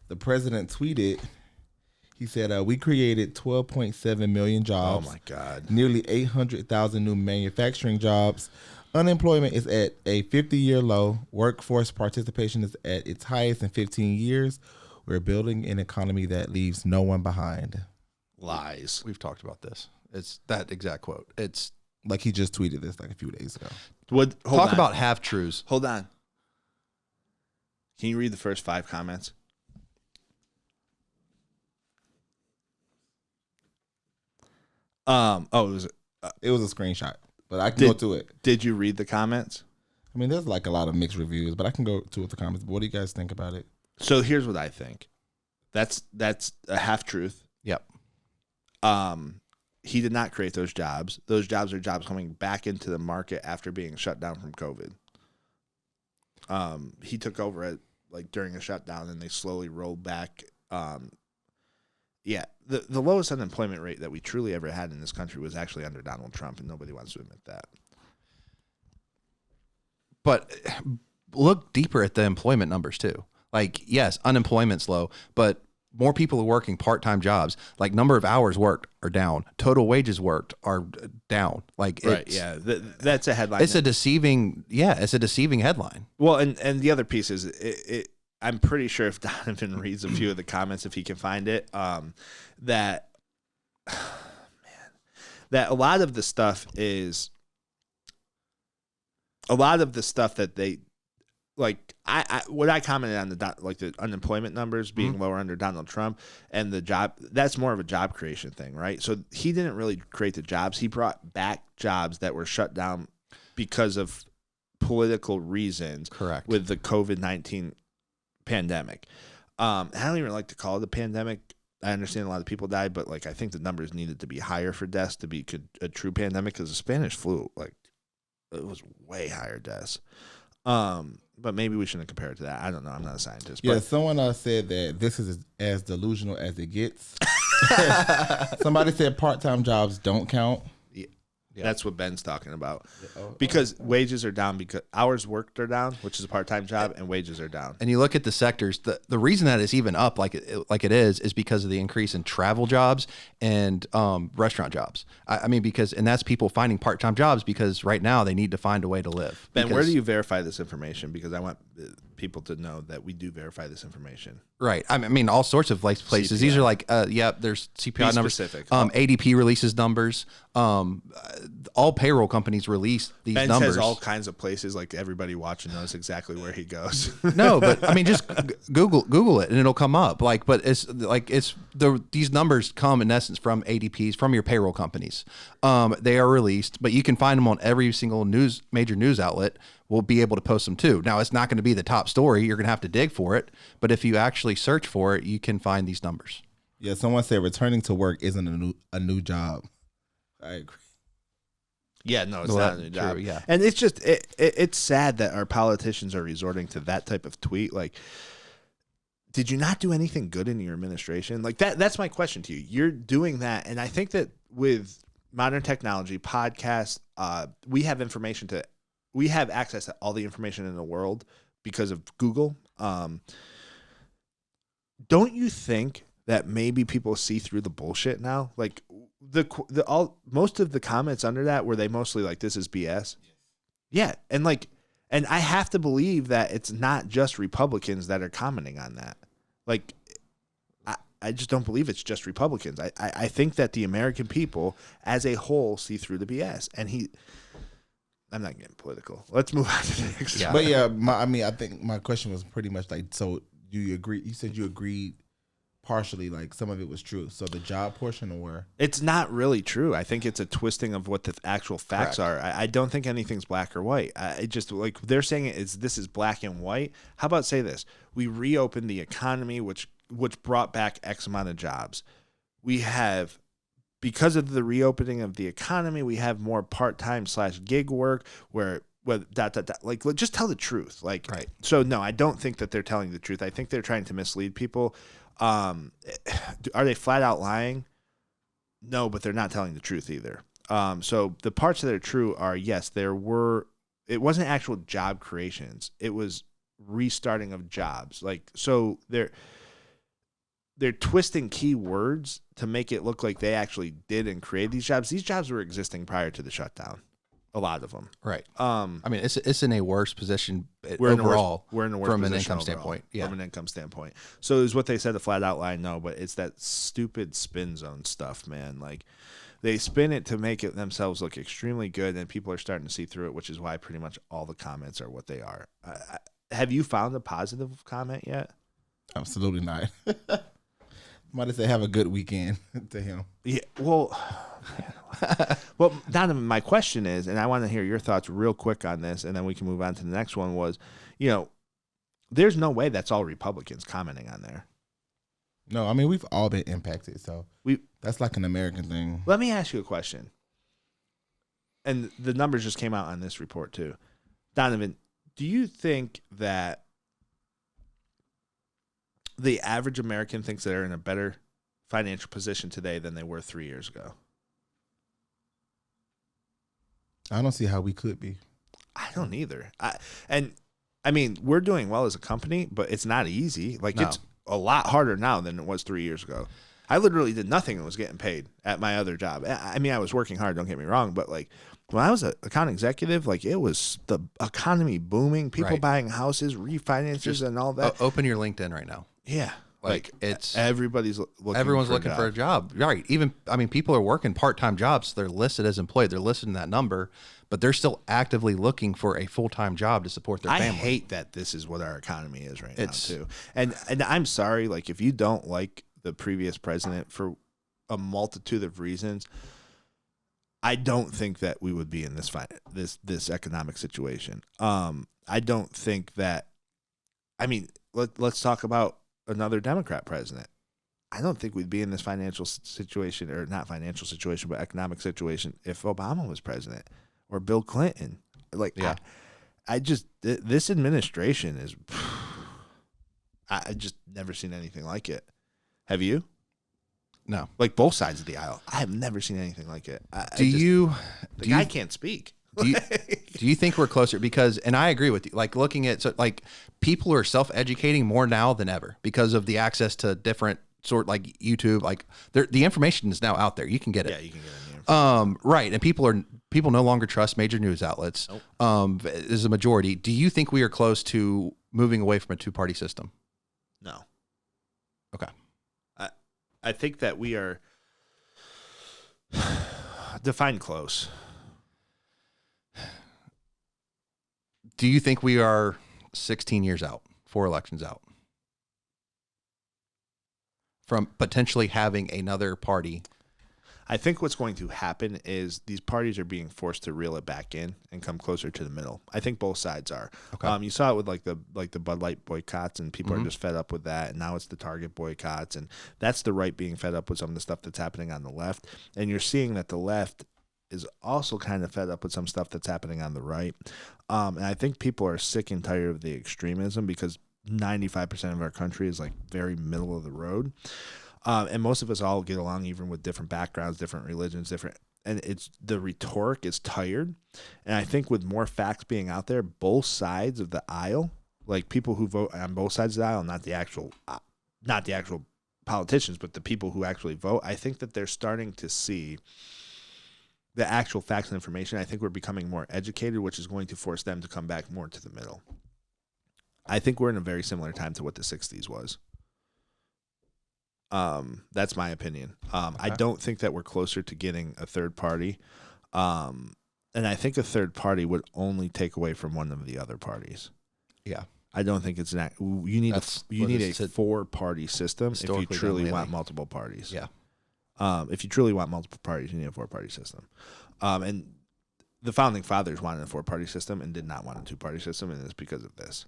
the president tweeted. He said, "We created 12.7 million jobs. Oh my God! Nearly 800,000 new manufacturing jobs. Unemployment is at a 50-year low. Workforce participation is at its highest in 15 years. We're building an economy that leaves no one behind." Lies. We've talked about this. It's that exact quote. It's like he just tweeted this like a few days ago. Talk about half truths. Hold on. Can you read the first 5 comments? It was a screenshot, but I can go to it. Did you read the comments? I mean, there's like a lot of mixed reviews, but I can go to the comments. But what do you guys think about it? So here's what I think. That's a half truth. Yep. He did not create those jobs. Those jobs are jobs coming back into the market after being shut down from COVID. He took over at like during a shutdown, and they slowly rolled back. The lowest unemployment rate that we truly ever had in this country was actually under Donald Trump, and nobody wants to admit that. But look deeper at the employment numbers too. Like, yes, unemployment's low, but more people are working part-time jobs. Like, number of hours worked are down. Total wages worked are down. Like, right, that's a headline. It's a deceiving headline. Well, and the other piece is I'm pretty sure if Donovan reads a few of the comments, if he can find it, that a lot of the stuff that they like. What I commented on the unemployment numbers being lower under Donald Trump and the job, that's more of a job creation thing, right? So he didn't really create the jobs. He brought back jobs that were shut down because of political reasons. Correct. With the COVID-19 pandemic. I don't even like to call it a pandemic. I understand a lot of people died, but like I think the numbers needed to be higher for deaths to be a true pandemic, because the Spanish flu, like, it was way higher deaths. But maybe we shouldn't compare it to that. I don't know. I'm not a scientist. Yeah, but someone said that this is as delusional as it gets. Somebody said part-time jobs don't count. Yeah. That's what Ben's talking about. Because wages are down, because hours worked are down, which is a part-time job, and wages are down. And you look at the sectors, the reason that it's even up like it is because of the increase in travel jobs and restaurant jobs. I mean, and that's people finding part-time jobs because right now they need to find a way to live. Ben, where do you verify this information? Because I want people to know that we do verify this information. Right. I mean, all sorts of like places. CPI. These are like, there's CPI numbers. Specific. ADP releases numbers. All payroll companies release these Ben numbers. says all kinds of places, like everybody watching knows exactly where he goes. No, but I mean, just Google it and it'll come up. Like, but these numbers come in essence from ADPs, from your payroll companies. They are released, but you can find them on every single major news outlet. We'll be able to post them too. Now, it's not going to be the top story. You're going to have to dig for it. But if you actually search for it, you can find these numbers. Yeah, someone said returning to work isn't a new job. I agree. Yeah, no, it's not a new job. True, yeah. And it's just it's sad that our politicians are resorting to that type of tweet. Like, did you not do anything good in your administration? Like that's my question to you. You're doing that, and I think that with modern technology, podcasts, we have access to all the information in the world because of Google. Don't you think that maybe people see through the bullshit now? Like most of the comments under that, were they mostly like, this is BS? Yeah. And I have to believe that it's not just Republicans that are commenting on that. Like, I just don't believe it's just Republicans. I think that the American people as a whole see through the BS. And I'm not getting political. Let's move on to the next. Yeah. But yeah, I think my question was pretty much like, so do you agree? You said you agreed partially, like some of it was true. So the job portion, or it's not really true. I think it's a twisting of what the actual facts are. I don't think anything's black or white. It just, like, they're saying this is black and white. How about say this? We reopened the economy, which brought back X amount of jobs. We have, because of the reopening of the economy, we have more part-time / gig work where like, just tell the truth. Like, right. So no, I don't think that they're telling the truth. I think they're trying to mislead people. Are they flat out lying? No, but they're not telling the truth either. So the parts that are true are, yes, it wasn't actual job creations. It was restarting of jobs. Like, so they're twisting key words to make it look like they actually did and created these jobs. These jobs were existing prior to the shutdown. A lot of them. Right. I mean, it's in a worse position we're overall. We're in a worse from an position income overall, standpoint. Yeah. From an income standpoint. So is what they said, a flat out line. No, but it's that stupid spin zone stuff, man. Like they spin it to make it themselves look extremely good, and people are starting to see through it, which is why pretty much all the comments are what they are. Have you found a positive comment yet? Absolutely not. Might say have a good weekend to him. Yeah. Well, well, Donovan, my question is, and I want to hear your thoughts real quick on this, and then we can move on to the next one. Was, there's no way that's all Republicans commenting on there. No, I mean we've all been impacted, so that's like an American thing. Let me ask you a question, and the numbers just came out on this report too, Donovan. Do you think that the average American thinks they're in a better financial position today than they were 3 years ago? I don't see how we could be. I don't either. I mean, we're doing well as a company, but it's not easy. Like, It's a lot harder now than it was 3 years ago. I literally did nothing and was getting paid at my other job. I mean, I was working hard, don't get me wrong, but like when I was an account executive, like it was the economy booming, people buying houses, refinances, and all that. Open your LinkedIn right now. Yeah. Like it's everyone's looking for a job. Right. Even, I mean, people are working part-time jobs. They're listed as employed. They're listed in that number, but they're still actively looking for a full-time job to support their family. I hate that this is what our economy is right now too. And I'm sorry, like if you don't like the previous president for a multitude of reasons, I don't think that we would be in this economic situation. I don't think that. I mean, let's talk about another Democrat president. I don't think we'd be in this financial situation, or not financial situation, but economic situation if Obama was president or Bill Clinton. Like, yeah. I just this administration is. I just never seen anything like it. Have you? No. Like both sides of the aisle. I have never seen anything like it. The guy can't speak. Do you think we're closer? Because, and I agree with you, like looking at, so like people are self-educating more now than ever because of the access to different like YouTube, like the information is now out there. You can get it. Yeah, you can get it. Right. And people no longer trust major news outlets. Nope. Is a majority. Do you think we are close to moving away from a two-party system? No. Okay. I think that we are defined close. Do you think we are 16 years out, 4 elections out from potentially having another party? I think what's going to happen is these parties are being forced to reel it back in and come closer to the middle. I think both sides are. Okay. You saw it with like the Bud Light boycotts, and people are just fed up with that. And now it's the Target boycotts, and that's the right being fed up with some of the stuff that's happening on the left. And you're seeing that the left is also kind of fed up with some stuff that's happening on the right. And I think people are sick and tired of the extremism because 95% of our country is like very middle of the road. And most of us all get along even with different backgrounds, different religions, and it's the rhetoric is tired. And I think with more facts being out there, both sides of the aisle, like people who vote on both sides of the aisle, not the actual politicians, but the people who actually vote, I think that they're starting to see the actual facts and information. I think we're becoming more educated, which is going to force them to come back more to the middle. I think we're in a very similar time to what the 60s was. That's my opinion. Okay. I don't think that we're closer to getting a third party. And I think a third party would only take away from one of the other parties. Yeah. I don't think it's you need a 4-party system if you truly want multiple parties. Yeah. If you truly want multiple parties, you need a 4-party system. And the founding fathers wanted a 4-party system and did not want a 2-party system, and it's because of this.